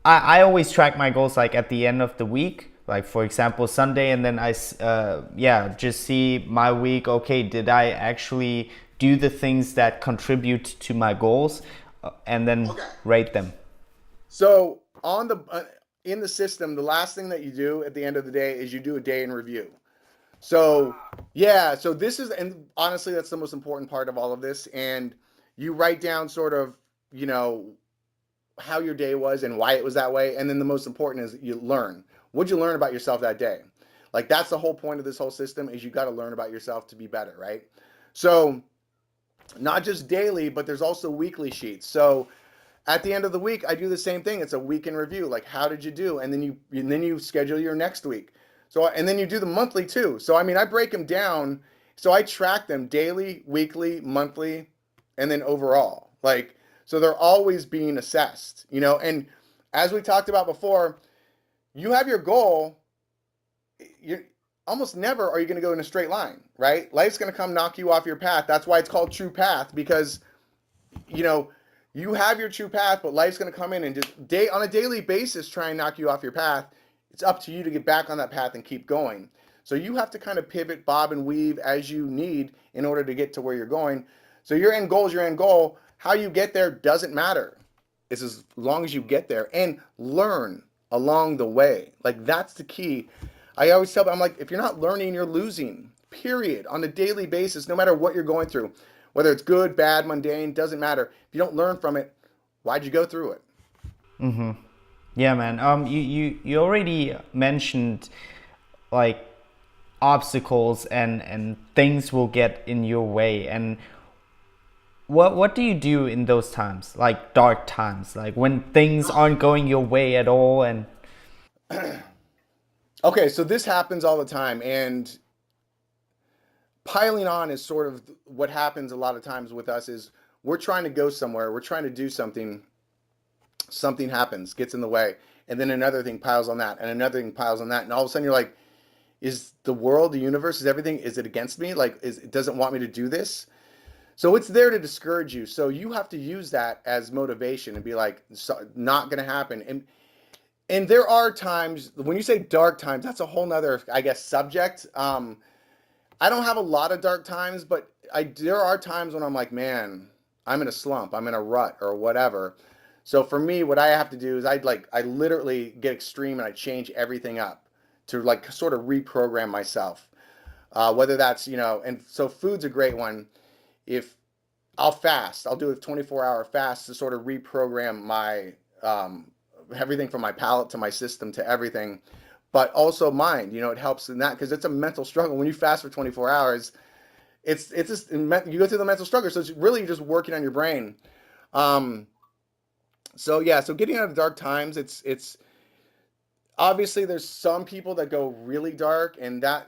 I always track my goals like at the end of the week. Like for example, Sunday, and then yeah, just see my week. Okay, did I actually do the things that contribute to my goals, and then Okay. rate them. So on the in the system, the last thing that you do at the end of the day is you do a day in review. So yeah, so this is, and honestly, that's the most important part of all of this. And you write down sort of, you know, how your day was and why it was that way. And then the most important is you learn. What'd you learn about yourself that day? Like that's the whole point of this whole system is you got to learn about yourself to be better, right? So not just daily, but there's also weekly sheets. So at the end of the week, I do the same thing. It's a week in review. Like, how did you do? And then you schedule your next week. So and then you do the monthly too. So I mean, I break them down. So I track them daily, weekly, monthly, and then overall. Like so, they're always being assessed. And as we talked about before, you have your goal. You're almost never are you going to go in a straight line, right? Life's going to come knock you off your path. That's why it's called true path because you know, you have your true path, but life's going to come in and just on a daily basis try and knock you off your path. It's up to you to get back on that path and keep going. So you have to kind of pivot, bob, and weave as you need in order to get to where you're going. So your end goal is your end goal. How you get there doesn't matter. It's as long as you get there and learn along the way. Like that's the key. I always tell them, I'm like, if you're not learning, you're losing. Period. On a daily basis, no matter what you're going through. Whether it's good, bad, mundane, doesn't matter. If you don't learn from it, why'd you go through it? Yeah, man. You already mentioned like obstacles and things will get in your way. And what do you do in those times, like dark times, like when things aren't going your way at all? And Okay, so this happens all the time, and piling on is sort of what happens a lot of times with us is we're trying to go somewhere, we're trying to do something, something happens, gets in the way, and then another thing piles on that, and another thing piles on that, and all of a sudden you're like, Is the world, the universe, is everything, is it against me? Like, it doesn't want me to do this? So it's there to discourage you. So you have to use that as motivation and be like, so, not going to happen. And there are times when you say dark times, that's a whole nother, I guess, subject. I don't have a lot of dark times, but there are times when I'm like, man, I'm in a slump, I'm in a rut or whatever. So for me, what I have to do is I literally get extreme and I change everything up to like sort of reprogram myself. Whether that's, and so food's a great one. If I'll fast, I'll do a 24-hour fast to sort of reprogram my everything from my palate to my system to everything, but also mind. It helps in that because it's a mental struggle when you fast for 24 hours. It's just you go through the mental struggle, so it's really just working on your brain. Um, so yeah, so getting out of dark times, it's obviously there's some people that go really dark, and that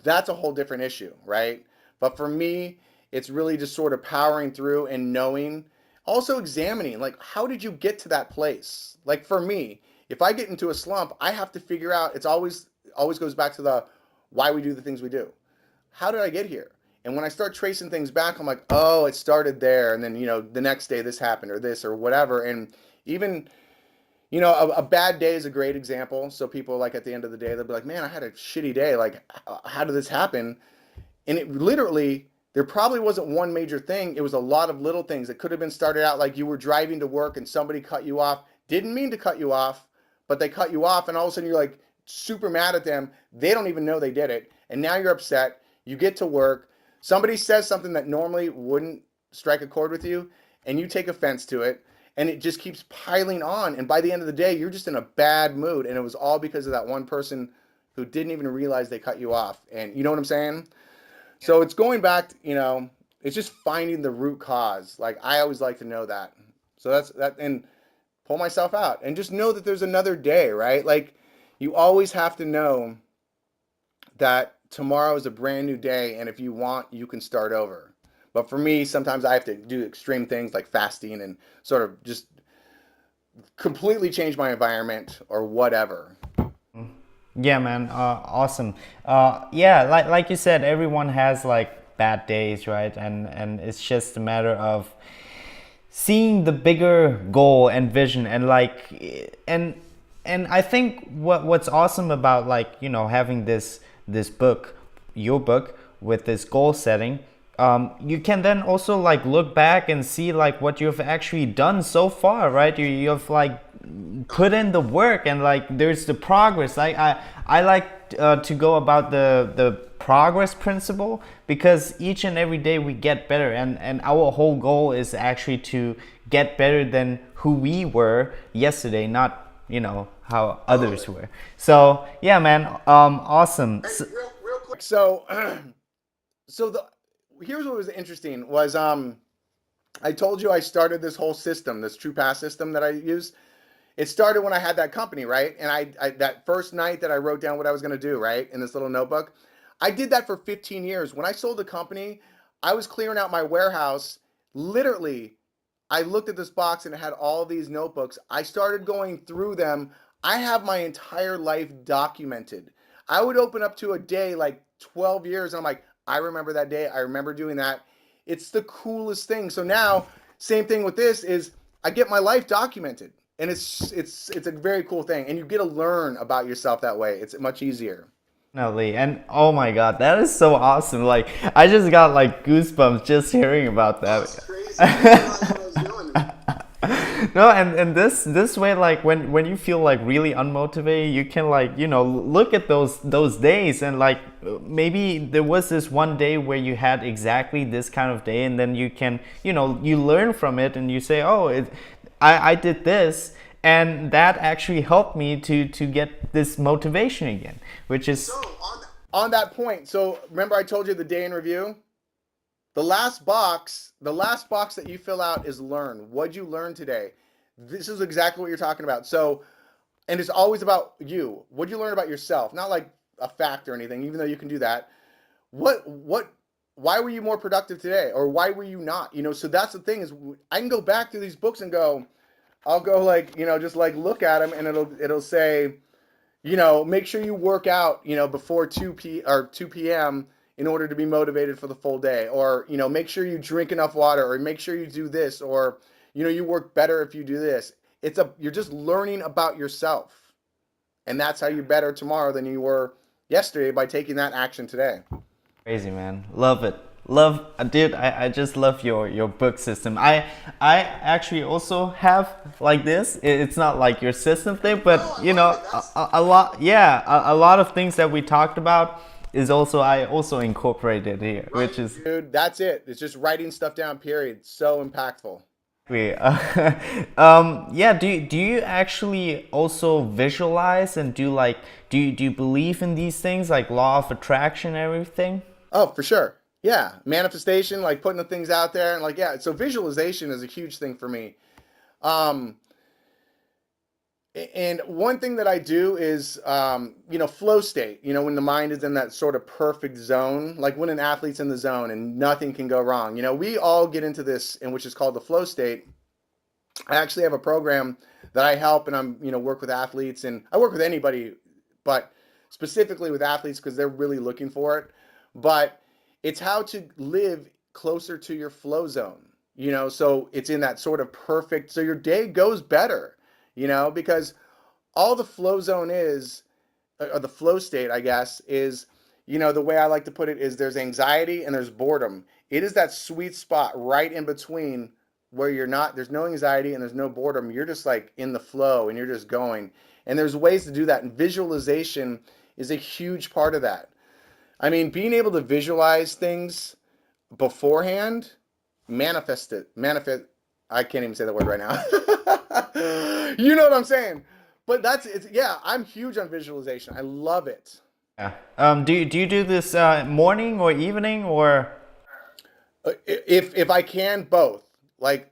that's a whole different issue, right? But for me, it's really just sort of powering through and knowing, also examining, like, how did you get to that place? Like for me, if I get into a slump, I have to figure out, it's always goes back to the why we do the things we do. How did I get here? And when I start tracing things back, I'm like, oh, it started there. And then, the next day this happened or this or whatever. And even a bad day is a great example. So people like at the end of the day, they'll be like, man, I had a shitty day. Like, how did this happen? And it literally, there probably wasn't one major thing. It was a lot of little things. It could have been started out like you were driving to work and somebody cut you off. Didn't mean to cut you off, but they cut you off. And all of a sudden you're like super mad at them. They don't even know they did it. And now you're upset. You get to work. Somebody says something that normally wouldn't strike a chord with you, and you take offense to it. And it just keeps piling on. And by the end of the day, you're just in a bad mood. And it was all because of that one person who didn't even realize they cut you off. And you know what I'm saying? So it's going back, it's just finding the root cause. Like I always like to know that. So that's that, and pull myself out and just know that there's another day, right? Like you always have to know that tomorrow is a brand new day, and if you want, you can start over. But for me, sometimes I have to do extreme things like fasting and sort of just completely change my environment or whatever. Yeah, man. Awesome. Yeah, like you said, everyone has like bad days, right? And it's just a matter of seeing the bigger goal and vision, and and I think what's awesome about like having this book, your book, with this goal setting, you can then also like look back and see like what you've actually done so far, right? You've like put in the work, and like there's the progress. I like to go about the progress principle, because each and every day we get better, and our whole goal is actually to get better than who we were yesterday, not how others were. So yeah, man. Awesome. Hey, real quick. So, so here's what was interesting was I told you I started this whole system, this True Pass system that I use. It started when I had that company, right? And I that first night that I wrote down what I was going to do, right, in this little notebook, I did that for 15 years. When I sold the company, I was clearing out my warehouse. Literally, I looked at this box and it had all these notebooks. I started going through them. I have my entire life documented. I would open up to a day like 12 years and I'm like, I remember that day. I remember doing that. It's the coolest thing. So now, same thing with this is I get my life documented. And it's a very cool thing. And you get to learn about yourself that way. It's much easier. Definitely. And oh my God, that is so awesome. Like I just got like goosebumps just hearing about that. That's crazy. I didn't realize what I was doing. No, and this way, like when you feel like really unmotivated, you can like look at those days, and like maybe there was this one day where you had exactly this kind of day, and then you can you learn from it, and you say, oh, I did this, and that actually helped me to get this motivation again, which is So on that point, so remember I told you the day in review? The last box that you fill out is learn. What'd you learn today? This is exactly what you're talking about. So, and it's always about you. What'd you learn about yourself? Not like a fact or anything, even though you can do that. What why were you more productive today? Or why were you not? So that's the thing is I can go back to these books and I'll go like, just like look at them and it'll say, Make sure you work out, before 2 p.m. in order to be motivated for the full day. Or, make sure you drink enough water, or make sure you do this, or, you work better if you do this. You're just learning about yourself. And that's how you're better tomorrow than you were yesterday by taking that action today. Crazy, man. Love it. Love, dude. I just love your book system. I actually also have like this. It's not like your system thing, but a lot. Yeah, a lot of things that we talked about is also I also incorporated here, Right, which is dude. That's it. It's just writing stuff down, period. So impactful. we. Yeah. Do you actually also visualize and do like do you believe in these things like law of attraction and everything? Oh, for sure. Yeah. Manifestation, like putting the things out there and like, yeah. So visualization is a huge thing for me. Um, and one thing that I do is, flow state, when the mind is in that sort of perfect zone, like when an athlete's in the zone and nothing can go wrong. We all get into this, and which is called the flow state. I actually have a program that I help, and work with athletes, and I work with anybody, but specifically with athletes because they're really looking for it. But it's how to live closer to your flow zone, so it's in that sort of perfect, so your day goes better, because all the flow zone is, or the flow state, I guess, is, the way I like to put it is there's anxiety and there's boredom. It is that sweet spot right in between where there's no anxiety and there's no boredom. You're just like in the flow and you're just going. And there's ways to do that. And visualization is a huge part of that. I mean, being able to visualize things beforehand, manifest. I can't even say the word right now. You know what I'm saying? But yeah, I'm huge on visualization. I love it. Yeah. Do you do this morning or evening or? If I can, both. Like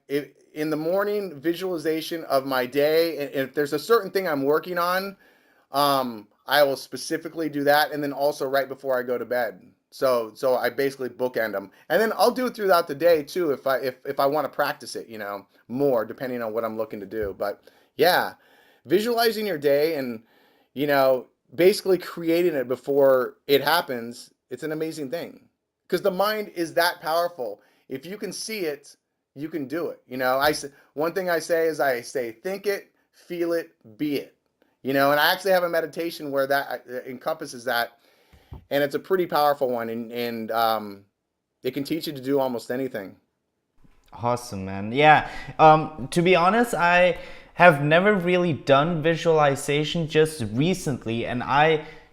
in the morning, visualization of my day, and if there's a certain thing I'm working on, I will specifically do that, and then also right before I go to bed. So I basically bookend them, and then I'll do it throughout the day too if I want to practice it, more depending on what I'm looking to do. But yeah, visualizing your day and you know basically creating it before it happens, it's an amazing thing because the mind is that powerful. If you can see it, you can do it. One thing I say is I say think it, feel it, be it. And I actually have a meditation where that encompasses that, and it's a pretty powerful one, and it can teach you to do almost anything. Awesome, man. Yeah. To be honest, I have never really done visualization just recently, and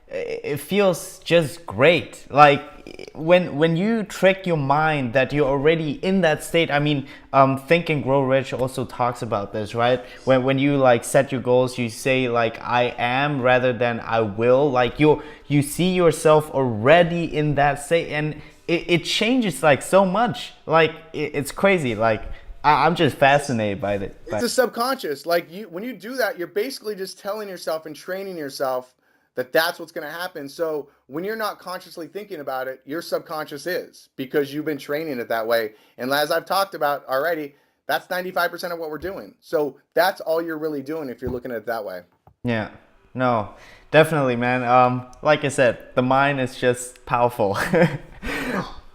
it feels just great. Like when you trick your mind that you're already in that state. I mean, Think and Grow Rich also talks about this, right? When you like set your goals, you say like I am rather than I will. Like you see yourself already in that state, and it changes like so much. Like it's crazy. Like I'm just fascinated by it. It's a subconscious. Like when you do that, you're basically just telling yourself and training yourself that that's what's going to happen. So when you're not consciously thinking about it, your subconscious is because you've been training it that way. And as I've talked about already, that's 95% of what we're doing. So that's all you're really doing if you're looking at it that way. Yeah. No, definitely, man. Like I said, the mind is just powerful.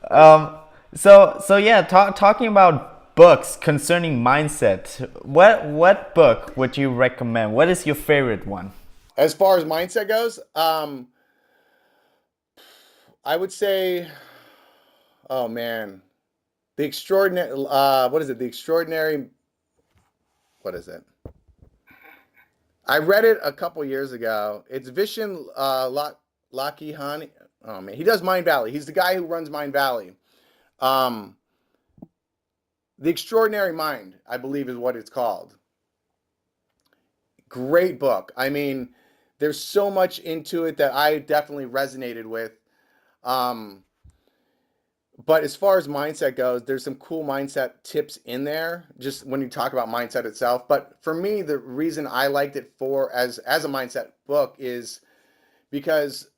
um, so yeah, talking about books concerning mindset. What book would you recommend? What is your favorite one? As far as mindset goes, I would say, oh man, the extraordinary. What is it? The extraordinary. What is it? I read it a couple years ago. It's Vishen Lakhiani. Oh man, he does Mind Valley. He's the guy who runs Mind Valley. Um, the Extraordinary Mind, I believe, is what it's called. Great book. I mean, there's so much into it that I definitely resonated with. Um, but as far as mindset goes, there's some cool mindset tips in there, just when you talk about mindset itself. But for me, the reason I liked it for as a mindset book is because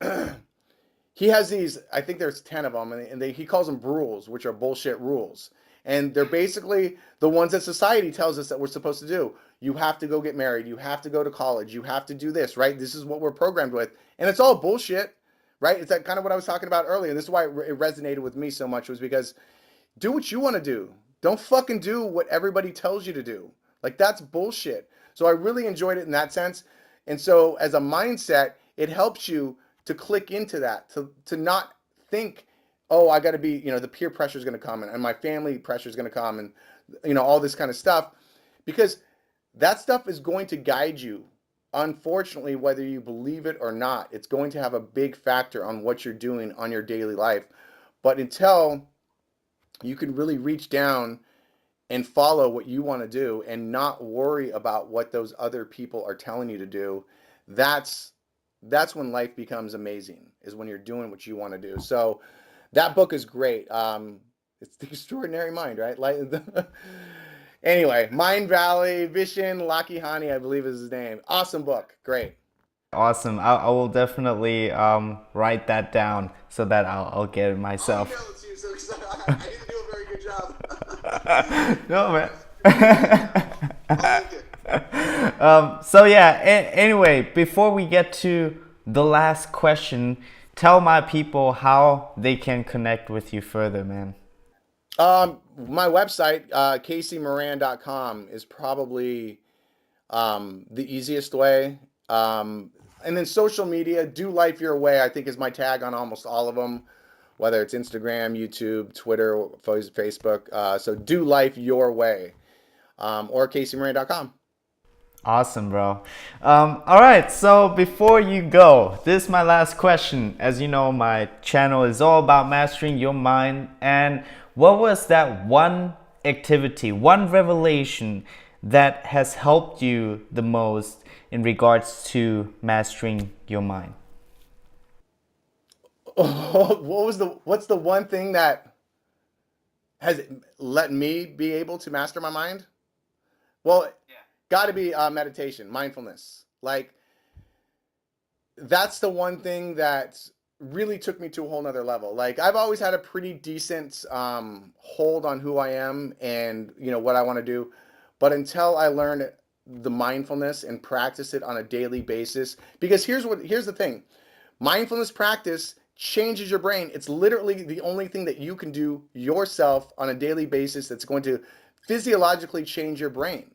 he has these, I think there's 10 of them, and he calls them rules, which are bullshit rules. And they're basically the ones that society tells us that we're supposed to do. you have to go get married, you have to go to college, you have to do this, right? This is what we're programmed with. And it's all bullshit, right? It's that kind of what I was talking about earlier. And this is why it resonated with me so much, was because do what you want to do. Don't fucking do what everybody tells you to do. Like, that's bullshit. So I really enjoyed it in that sense. And so as a mindset, it helps you to click into that, to not think, oh, I got to be, the peer pressure is going to come, and my family pressure is going to come, and, all this kind of stuff, because that stuff is going to guide you. Unfortunately, whether you believe it or not, it's going to have a big factor on what you're doing on your daily life. But until you can really reach down and follow what you want to do and not worry about what those other people are telling you to do, that's when life becomes amazing, is when you're doing what you want to do. So that book is great. It's The Extraordinary Mind, right? Anyway, Mind Valley, Vishen Lakhiani, I believe is his name. Awesome book. Great. Awesome. I will definitely write that down so that I'll get it myself. I'll email it to you, so I didn't do a very good job. No, man. I'll link it. So yeah, anyway, before we get to the last question, tell my people how they can connect with you further, man. My website, caseymoran.com, is probably the easiest way. And then social media, do life your way, I think, is my tag on almost all of them, whether it's Instagram, YouTube, Twitter, Facebook. So do life your way, or caseymoran.com. Awesome, bro. All right, so before you go, this is my last question. As you know, my channel is all about mastering your mind. And what was that one activity, one revelation that has helped you the most in regards to mastering your mind? What's the one thing that has let me be able to master my mind? Well, got to be meditation, mindfulness. Like, that's the one thing that really took me to a whole nother level. Like, I've always had a pretty decent hold on who I am and what I want to do, but until I learned the mindfulness and practice it on a daily basis, because here's the thing: mindfulness practice changes your brain. It's literally the only thing that you can do yourself on a daily basis that's going to physiologically change your brain.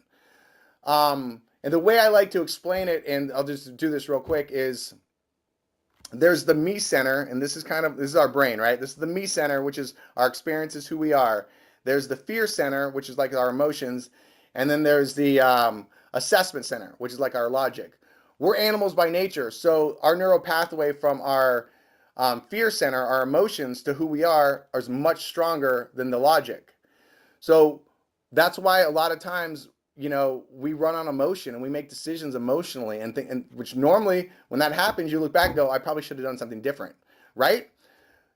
And the way I like to explain it, and I'll just do this real quick, is there's the me center, and this is our brain, right? This is the me center, which is our experiences, who we are. There's the fear center, which is like our emotions. And then there's the assessment center, which is like our logic. We're animals by nature. So our neural pathway from our fear center, our emotions, to who we are is much stronger than the logic. So that's why a lot of times, we run on emotion and we make decisions emotionally, and which normally when that happens, you look back and go, I probably should have done something different, right?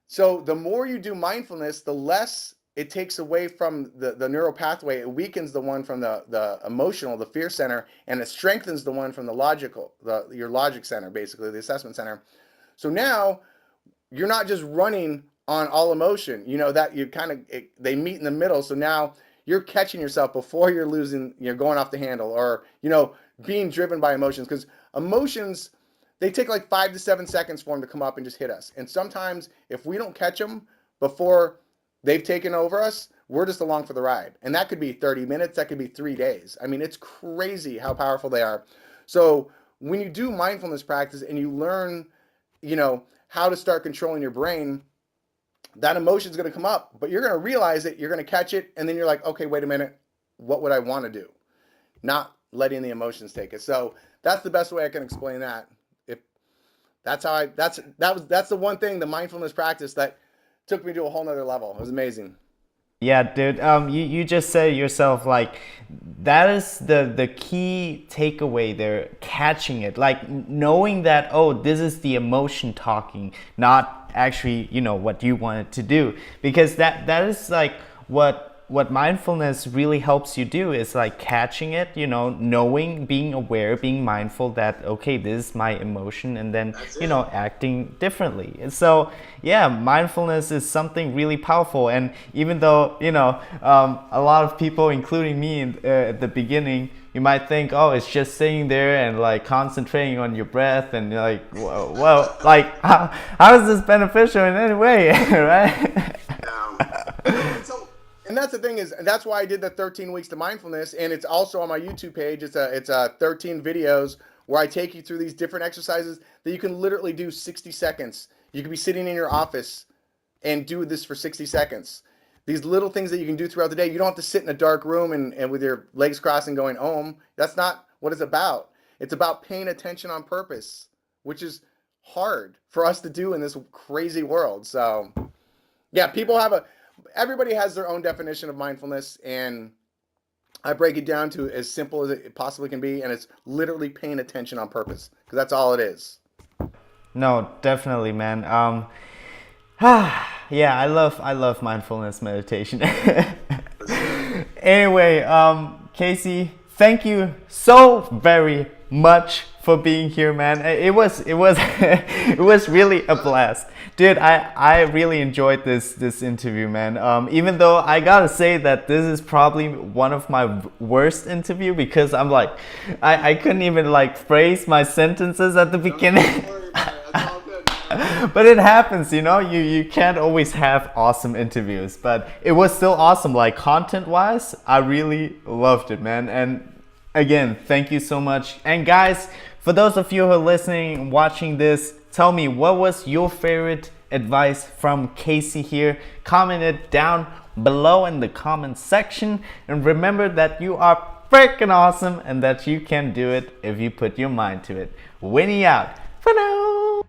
So the more you do mindfulness, the less it takes away from the neural pathway. It weakens the one from the emotional, the fear center, and it strengthens the one from the logical, your logic center, basically the assessment center. So now you're not just running on all emotion, that you they meet in the middle. So now you're catching yourself before you're going off the handle, or, being driven by emotions, because emotions, they take like 5 to 7 seconds for them to come up and just hit us. And sometimes if we don't catch them before they've taken over us, we're just along for the ride. And that could be 30 minutes, that could be 3 days. I mean, it's crazy how powerful they are. So when you do mindfulness practice and you learn, how to start controlling your brain, that emotion is going to come up, but you're going to realize it, you're going to catch it, and then you're like, okay, wait a minute, what would I want to do? Not letting the emotions take it. So that's the best way I can explain that. That's the one thing, the mindfulness practice, that took me to a whole nother level. It was amazing. Yeah, dude. You just said yourself, like, that is the key takeaway there, catching it, like knowing that, oh, this is the emotion talking, not actually, what you wanted to do, because that is like what mindfulness really helps you do, is like catching it, knowing, being aware, being mindful that, okay, this is my emotion, and then, acting differently. And so, yeah, mindfulness is something really powerful. And even though, a lot of people, including me at the beginning, you might think, oh, it's just sitting there and like concentrating on your breath, and you're like, well, like how is this beneficial in any way, right? And that's the thing is, that's why I did the 13 weeks to mindfulness, and it's also on my YouTube page. It's a 13 videos where I take you through these different exercises that you can literally do 60 seconds. You could be sitting in your office and do this for 60 seconds. These little things that you can do throughout the day. You don't have to sit in a dark room and with your legs crossed and going, "Om." That's not what it's about. It's about paying attention on purpose, which is hard for us to do in this crazy world. So, yeah, everybody has their own definition of mindfulness, and I break it down to as simple as it possibly can be, and it's literally paying attention on purpose, because that's all it is. No, definitely, man. Yeah, I love mindfulness meditation. Anyway, Casey, thank you so very much for being here, man. It was it was really a blast, dude. I really enjoyed this interview, man. Even though I gotta say that this is probably one of my worst interview, because I'm like, I couldn't even like phrase my sentences at the beginning. But it happens, you know, you can't always have awesome interviews, but it was still awesome. Like, content wise, I really loved it, man. And again, thank you so much. And guys, for those of you who are listening and watching this, tell me, what was your favorite advice from Casey here? Comment it down below in the comment section, and remember that you are freaking awesome and that you can do it if you put your mind to it. Winnie out for now.